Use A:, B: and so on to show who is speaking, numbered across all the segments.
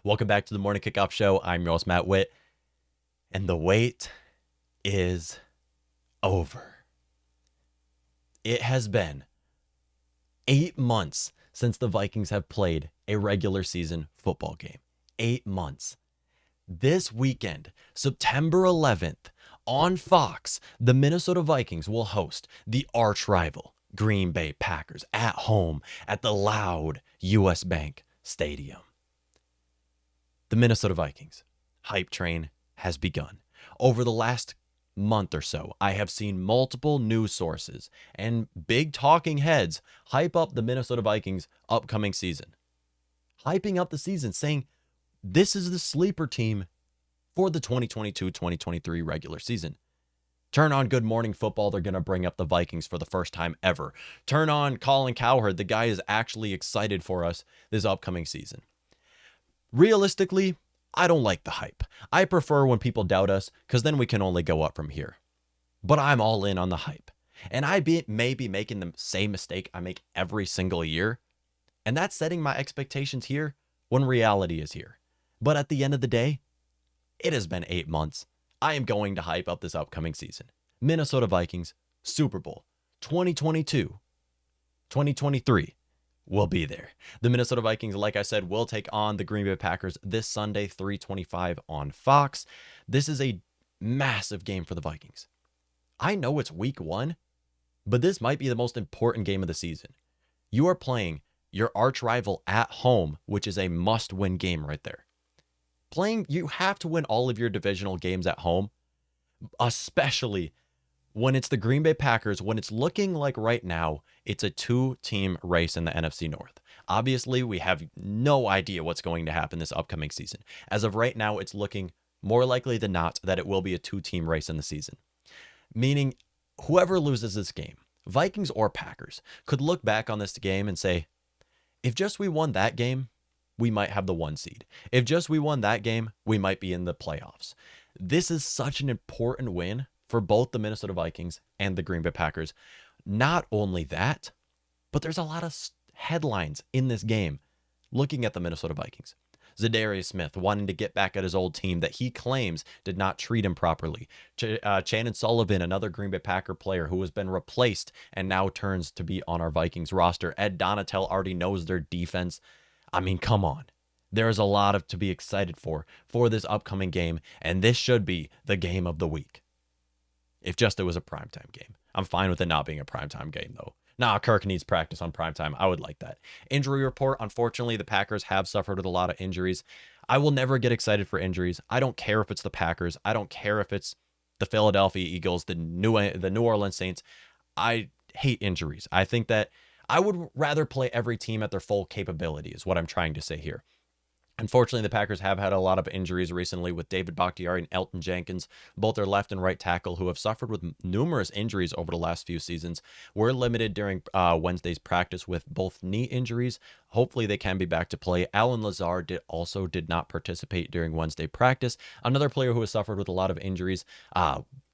A: Welcome back to the Morning Kickoff Show. I'm your host, Matt Witt, and the wait is over. It has been 8 months since the Vikings have played a regular season football game. 8 months. This weekend, September 11th, on Fox, the Minnesota Vikings will host the arch rival Green Bay Packers at home at the loud US Bank Stadium. The Minnesota Vikings hype train has begun. Over the last month or so, I have seen multiple news sources and big talking heads hype up the Minnesota Vikings upcoming season. Hyping up the season, saying this is the sleeper team for the 2022-2023 regular season. Turn on Good Morning Football, they're going to bring up the Vikings for the first time ever. Turn on Colin Cowherd, the guy is actually excited for us this upcoming season. Realistically, I don't like the hype. I prefer when people doubt us because then we can only go up from here. But I'm all in on the hype. And may be making the same mistake I make every single year. And that's setting my expectations here when reality is here. But at the end of the day, it has been 8 months. I am going to hype up this upcoming season. Minnesota Vikings, Super Bowl 2022, 2023. Will be there. The Minnesota Vikings, like I said, will take on the Green Bay Packers this Sunday, 3:25 on Fox. This is a massive game for the Vikings. I know it's week 1, but this might be the most important game of the season. You are playing your arch rival at home, which is a must-win game right there. You have to win all of your divisional games at home, especially when it's the Green Bay Packers, when it's looking like right now, it's a 2-team race in the NFC North. Obviously, we have no idea what's going to happen this upcoming season. As of right now, it's looking more likely than not that it will be a 2-team race in the season. Meaning, whoever loses this game, Vikings or Packers, could look back on this game and say, if just we won that game, we might have the 1 seed. If just we won that game, we might be in the playoffs. This is such an important win for both the Minnesota Vikings and the Green Bay Packers. Not only that, but there's a lot of headlines in this game looking at the Minnesota Vikings. Zadarius Smith wanting to get back at his old team that he claims did not treat him properly. Shannon Sullivan, another Green Bay Packer player who has been replaced and now turns to be on our Vikings roster. Ed Donatel already knows their defense. I mean, come on. There is a lot to be excited for this upcoming game, and this should be the game of the week. If just it was a primetime game. I'm fine with it not being a primetime game, though. Nah, Kirk needs practice on primetime. I would like that. Injury report. Unfortunately, the Packers have suffered with a lot of injuries. I will never get excited for injuries. I don't care if it's the Packers. I don't care if it's the Philadelphia Eagles, the New Orleans Saints. I hate injuries. I think that I would rather play every team at their full capability is what I'm trying to say here. Unfortunately, the Packers have had a lot of injuries recently with David Bakhtiari and Elton Jenkins, both their left and right tackle, who have suffered with numerous injuries over the last few seasons. Were limited during Wednesday's practice with both knee injuries. Hopefully, they can be back to play. Alan Lazard did not participate during Wednesday practice. Another player who has suffered with a lot of injuries.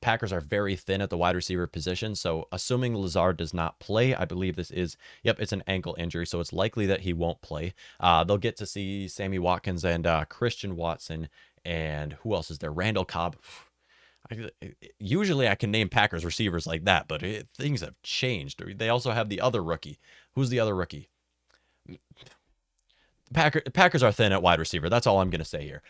A: Packers are very thin at the wide receiver position, so assuming Lazard does not play, I believe it's an ankle injury, so it's likely that he won't play. They'll get to see Sammy Watkins and Christian Watson, and who else is there? Randall Cobb. Usually I can name Packers receivers like that, but things have changed. They also have the other rookie. Who's the other rookie? Packers are thin at wide receiver. That's all I'm going to say here.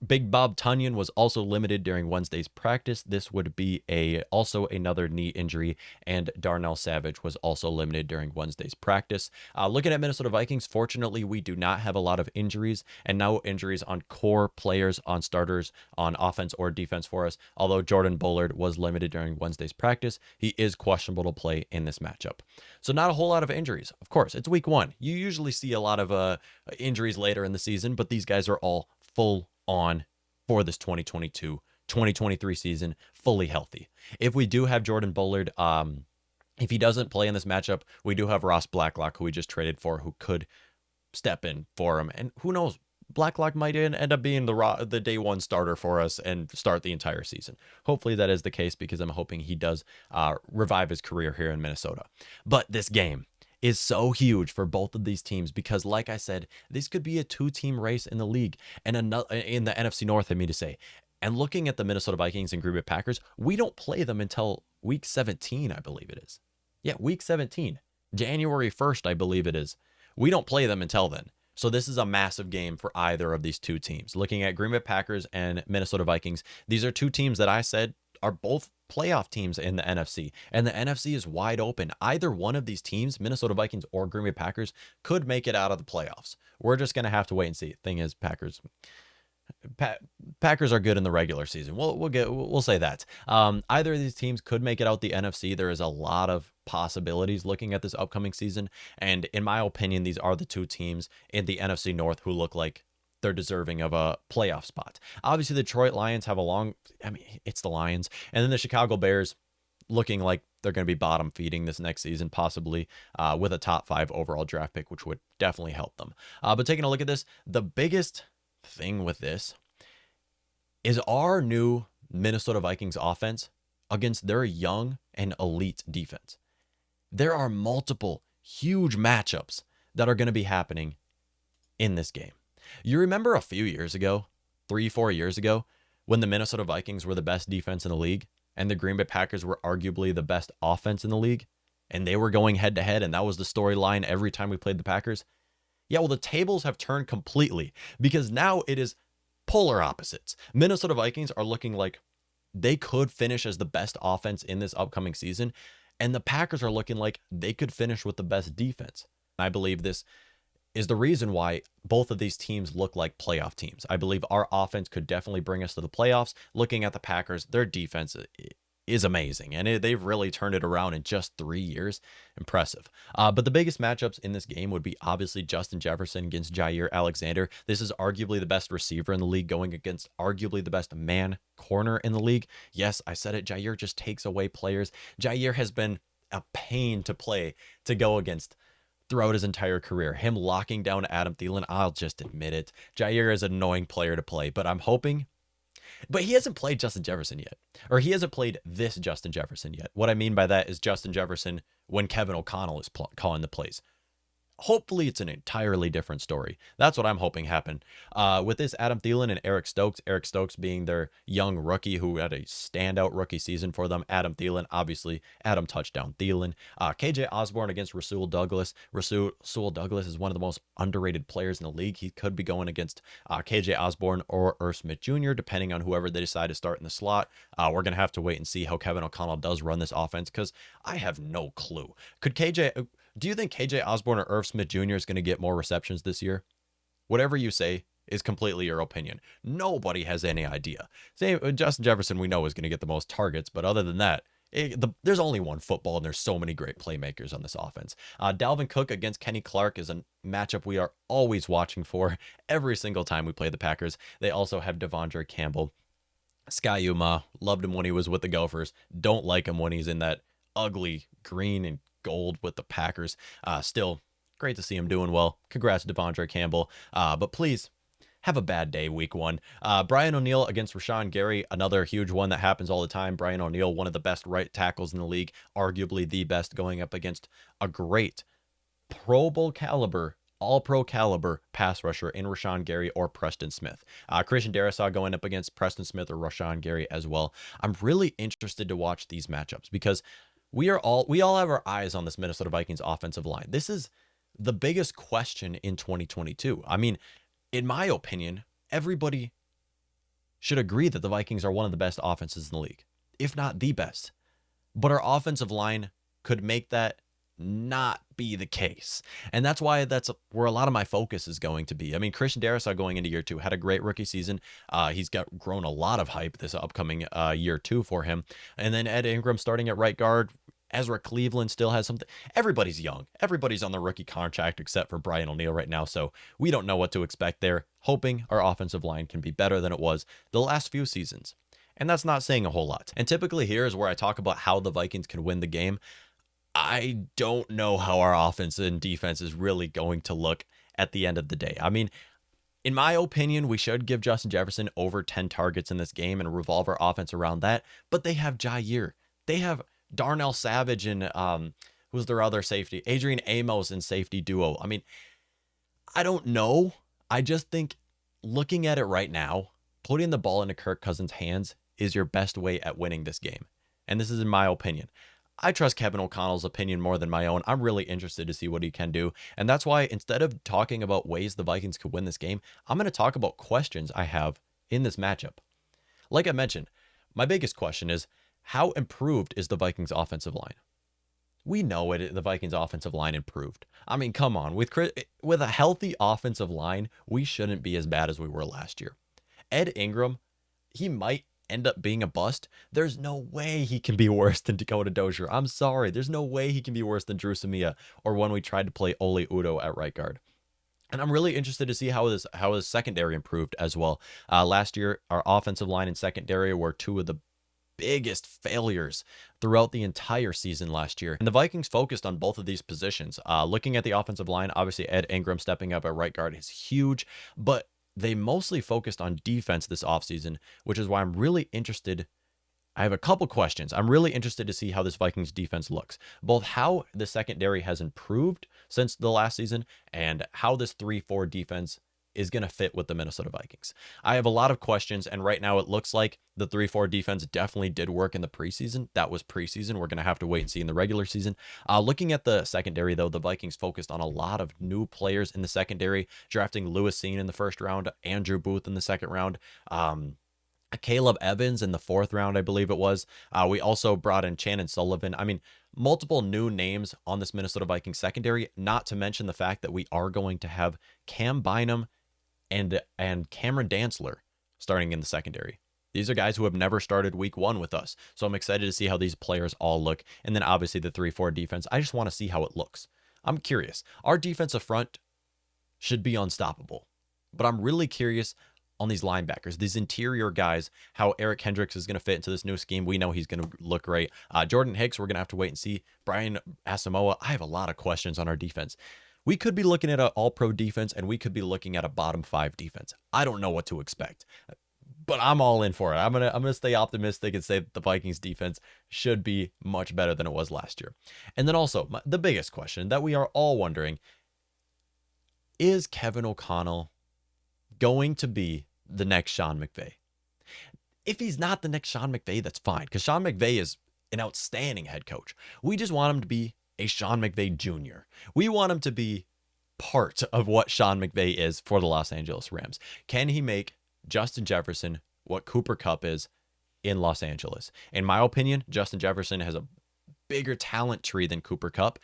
A: Big Bob Tunyon was also limited during Wednesday's practice. This would be also another knee injury, and Darnell Savage was also limited during Wednesday's practice. Looking at Minnesota Vikings, fortunately, we do not have a lot of injuries, and no injuries on core players, on starters, on offense or defense for us. Although Jordan Bullard was limited during Wednesday's practice, he is questionable to play in this matchup. So not a whole lot of injuries. Of course, it's week 1. You usually see a lot of injuries later in the season, but these guys are all full on for this 2022-2023 season, fully healthy. If we do have Jordan Bullard, if he doesn't play in this matchup, we do have Ross Blacklock, who we just traded for, who could step in for him. And who knows, Blacklock might end up being the day 1 starter for us and start the entire season. Hopefully that is the case, because I'm hoping he does revive his career here in Minnesota. But this game, is so huge for both of these teams because, like I said, this could be a two-team race in the league and another in the NFC North, I mean to say. And looking at the Minnesota Vikings and Green Bay Packers, we don't play them until week 17, I believe it is. Yeah, week 17. January 1st, I believe it is. We don't play them until then. So this is a massive game for either of these two teams. Looking at Green Bay Packers and Minnesota Vikings, these are two teams that I said are both playoff teams in the NFC, and the NFC is wide open. Either one of these teams, Minnesota Vikings or Green Bay Packers, could make it out of the playoffs. We're just going to have to wait and see. Thing is, Packers are good in the regular season. We'll say that. Either of these teams could make it out the NFC. There is a lot of possibilities looking at this upcoming season, and in my opinion, these are the two teams in the NFC North who look like they're deserving of a playoff spot. Obviously, the Detroit Lions have it's the Lions, and then the Chicago Bears looking like they're going to be bottom feeding this next season, possibly with a top 5 overall draft pick, which would definitely help them. But taking a look at this, the biggest thing with this is our new Minnesota Vikings offense against their young and elite defense. There are multiple huge matchups that are going to be happening in this game. You remember a few years ago, 3-4 years ago, when the Minnesota Vikings were the best defense in the league and the Green Bay Packers were arguably the best offense in the league, and they were going head to head, and that was the storyline every time we played the Packers? Yeah, well, the tables have turned completely because now it is polar opposites. Minnesota Vikings are looking like they could finish as the best offense in this upcoming season, and the Packers are looking like they could finish with the best defense. I believe this is the reason why both of these teams look like playoff teams. I believe our offense could definitely bring us to the playoffs. Looking at the Packers, their defense is amazing, and they've really turned it around in just 3 years. Impressive. But the biggest matchups in this game would be obviously Justin Jefferson against Jair Alexander. This is arguably the best receiver in the league going against arguably the best man corner in the league. Yes, I said it. Jair just takes away players. Jair has been a pain to play to go against throughout his entire career. Him locking down Adam Thielen, I'll just admit it. Jair is an annoying player to play, but I'm hoping. But he hasn't played Justin Jefferson yet, or he hasn't played this Justin Jefferson yet. What I mean by that is Justin Jefferson when Kevin O'Connell is calling the plays. Hopefully it's an entirely different story. That's what I'm hoping happen. With this, Adam Thielen and Eric Stokes being their young rookie who had a standout rookie season for them. Adam Thielen, obviously, Adam touchdown Thielen. KJ Osborne against Rasul Douglas. Rasul Douglas is one of the most underrated players in the league. He could be going against KJ Osborne or Irv Smith Jr., depending on whoever they decide to start in the slot. We're going to have to wait and see how Kevin O'Connell does run this offense because I have no clue. Do you think KJ Osborne or Irv Smith Jr. is going to get more receptions this year? Whatever you say is completely your opinion. Nobody has any idea. Justin Jefferson, we know, is going to get the most targets, but other than that, there's only one football, and there's so many great playmakers on this offense. Dalvin Cook against Kenny Clark is a matchup we are always watching for every single time we play the Packers. They also have Devondre Campbell. Sky Uma, loved him when he was with the Gophers. Don't like him when he's in that ugly green and gold with the Packers. Still great to see him doing well. Congrats to Devondre Campbell. But please have a bad day week 1. Brian O'Neill against Rashawn Gary, another huge one that happens all the time. Brian O'Neill, one of the best right tackles in the league, arguably the best, going up against a great Pro Bowl caliber, all-pro caliber pass rusher in Rashawn Gary or Preston Smith. Christian Darrisaw going up against Preston Smith or Rashawn Gary as well. I'm really interested to watch these matchups because we all have our eyes on this Minnesota Vikings offensive line. This is the biggest question in 2022. I mean, in my opinion, everybody should agree that the Vikings are one of the best offenses in the league, if not the best. But our offensive line could make that not be the case. And that's why that's where a lot of my focus is going to be. I mean, Christian Darrisaw going into year 2 had a great rookie season. He's grown a lot of hype this upcoming year 2 for him. And then Ed Ingram starting at right guard. Ezra Cleveland still has something. Everybody's young. Everybody's on the rookie contract except for Brian O'Neill right now. So we don't know what to expect there. Hoping our offensive line can be better than it was the last few seasons. And that's not saying a whole lot. And typically here is where I talk about how the Vikings can win the game. I don't know how our offense and defense is really going to look at the end of the day. I mean, in my opinion, we should give Justin Jefferson over 10 targets in this game and revolve our offense around that. But they have Jair. They have Darnell Savage and Who's their other safety? Adrian Amos and safety duo. I mean, I don't know. I just think looking at it right now, putting the ball into Kirk Cousins' hands is your best way at winning this game. And this is in my opinion. I trust Kevin O'Connell's opinion more than my own. I'm really interested to see what he can do. And that's why instead of talking about ways the Vikings could win this game, I'm going to talk about questions I have in this matchup. Like I mentioned, my biggest question is, how improved is the Vikings offensive line? We know it. The Vikings offensive line improved. I mean, come on. With a healthy offensive line, we shouldn't be as bad as we were last year. Ed Ingram, he might end up being a bust. There's no way he can be worse than Dakota Dozier. I'm sorry. There's no way he can be worse than Drew Samia or when we tried to play Ole Udo at right guard. And I'm really interested to see how his secondary improved as well. Last year, our offensive line and secondary were two of the biggest failures throughout the entire season last year. And the Vikings focused on both of these positions. Looking at the offensive line, obviously Ed Ingram stepping up at right guard is huge, but they mostly focused on defense this offseason, which is why I'm really interested. I have a couple questions. I'm really interested to see how this Vikings defense looks, both how the secondary has improved since the last season and how this 3-4 defense is going to fit with the Minnesota Vikings. I have a lot of questions, and right now it looks like the 3-4 defense definitely did work in the preseason. That was preseason. We're going to have to wait and see in the regular season. Looking at the secondary, though, the Vikings focused on a lot of new players in the secondary, drafting Lewis Seen in the first round, Andrew Booth in the second round, Caleb Evans in the fourth round, I believe it was. We also brought in Shannon Sullivan. I mean, multiple new names on this Minnesota Vikings secondary, not to mention the fact that we are going to have Cam Bynum and Cameron Dantzler starting in the secondary. These are guys who have never started week one with us. So I'm excited to see how these players all look. And then obviously the 3-4 defense. I just want to see how it looks. I'm curious. Our defensive front should be unstoppable. But I'm really curious on these linebackers, these interior guys, how Eric Hendricks is going to fit into this new scheme. We know he's going to look great. Jordan Hicks, we're going to have to wait and see. Brian Asamoah, I have a lot of questions on our defense. We could be looking at an all-pro defense, and we could be looking at a bottom 5 defense. I don't know what to expect, but I'm all in for it. I'm gonna stay optimistic and say that the Vikings defense should be much better than it was last year. And then also, the biggest question that we are all wondering, is Kevin O'Connell going to be the next Sean McVay? If he's not the next Sean McVay, that's fine, because Sean McVay is an outstanding head coach. We just want him to be a Sean McVay Jr. We want him to be part of what Sean McVay is for the Los Angeles Rams. Can he make Justin Jefferson what Cooper Kupp is in Los Angeles? In my opinion, Justin Jefferson has a bigger talent tree than Cooper Kupp,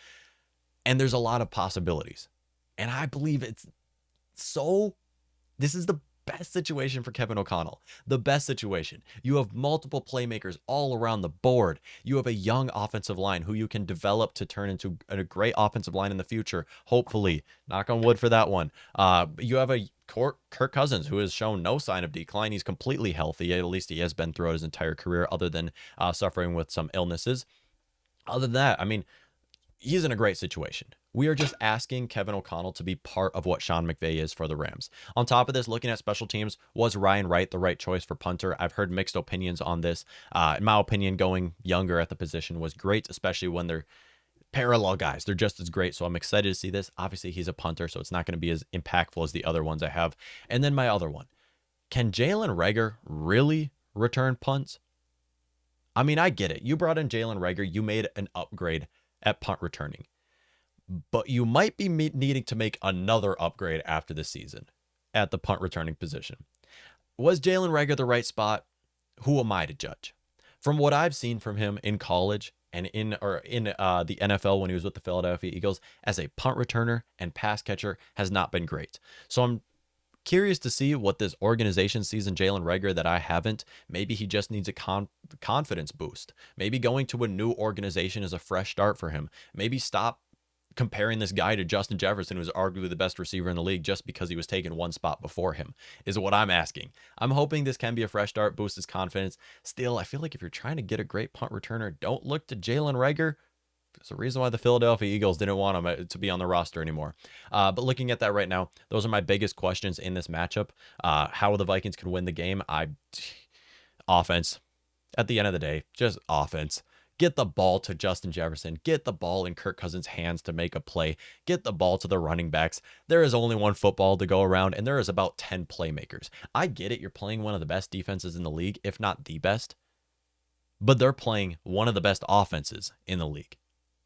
A: and there's a lot of possibilities. And I believe this is the best situation for Kevin O'Connell. The best situation. You have multiple playmakers all around the board. You have a young offensive line who you can develop to turn into a great offensive line in the future. Hopefully, knock on wood for that one. You have a Kirk Cousins who has shown no sign of decline. He's completely healthy. At least he has been throughout his entire career, other than suffering with some illnesses. Other than that, I mean, he's in a great situation. We are just asking Kevin O'Connell to be part of what Sean McVay is for the Rams. On top of this, looking at special teams, was Ryan Wright the right choice for punter? I've heard mixed opinions on this. In my opinion, going younger at the position was great, especially when they're parallel guys. They're just as great, so I'm excited to see this. Obviously, he's a punter, so it's not going to be as impactful as the other ones I have. And then my other one. Can Jalen Reagor really return punts? I mean, I get it. You brought in Jalen Reagor. You made an upgrade at punt returning. But you might be needing to make another upgrade after the season at the punt returning position. Was Jalen Reagor the right spot? Who am I to judge? From what I've seen from him in college and in the NFL when he was with the Philadelphia Eagles, as a punt returner and pass catcher has not been great. So I'm curious to see what this organization sees in Jalen Reagor that I haven't. Maybe he just needs a confidence boost. Maybe going to a new organization is a fresh start for him. Maybe stop comparing this guy to Justin Jefferson, who's arguably the best receiver in the league, just because he was taken one spot before him, is what I'm asking. I'm hoping this can be a fresh start, boost his confidence. Still, I feel like if you're trying to get a great punt returner, don't look to Jalen Reagor. There's a reason why the Philadelphia Eagles didn't want him to be on the roster anymore. But looking at that right now, those are my biggest questions in this matchup. How the Vikings can win the game. Offense. At the end of the day, just offense. Get the ball to Justin Jefferson. Get the ball in Kirk Cousins' hands to make a play. Get the ball to the running backs. There is only one football to go around, and there is about 10 playmakers. I get it. You're playing one of the best defenses in the league, if not the best. But they're playing one of the best offenses in the league,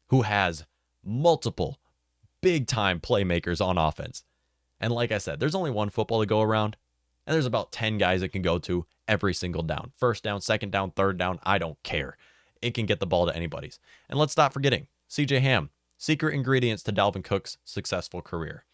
A: who has multiple big-time playmakers on offense. And like I said, there's only one football to go around, and there's about 10 guys it can go to every single down. First down, second down, third down, I don't care. It can get the ball to anybody's. And let's stop forgetting, CJ Ham, secret ingredients to Dalvin Cook's successful career.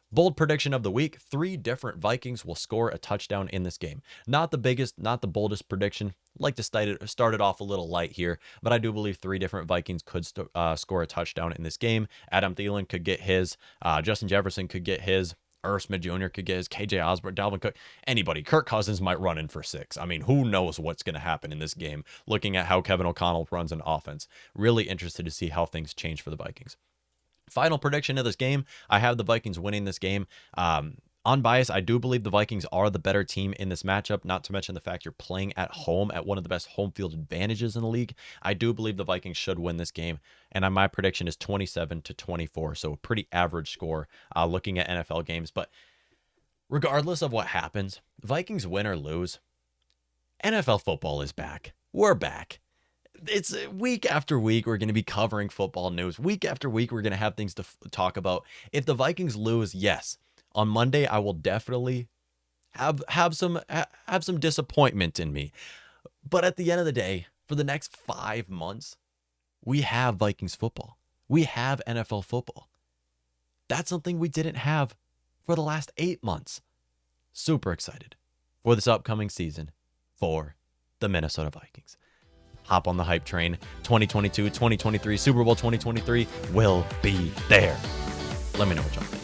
A: Bold prediction of the week, 3 different Vikings will score a touchdown in this game. Not the biggest, not the boldest prediction. Like to start it off a little light here, but I do believe 3 different Vikings could score a touchdown in this game. Adam Thielen could get his. Justin Jefferson could get his. Irv Smith Jr. could get his. KJ Osborne, Dalvin Cook, anybody. Kirk Cousins might run in for 6. I mean, who knows what's going to happen in this game, looking at how Kevin O'Connell runs an offense. Really interested to see how things change for the Vikings. Final prediction of this game, I have the Vikings winning this game. Unbiased, I do believe the Vikings are the better team in this matchup, not to mention the fact you're playing at home at one of the best home field advantages in the league. I do believe the Vikings should win this game, and my prediction is 27-24, so a pretty average score looking at NFL games. But regardless of what happens, Vikings win or lose, NFL football is back. We're back. It's week after week, we're going to be covering football news. Week after week, we're going to have things to talk about. If the Vikings lose, yes, on Monday, I will definitely have some disappointment in me. But at the end of the day, for the next 5 months, we have Vikings football. We have NFL football. That's something we didn't have for the last 8 months. Super excited for this upcoming season for the Minnesota Vikings. Hop on the hype train. 2022, 2023, Super Bowl 2023 will be there. Let me know what y'all think.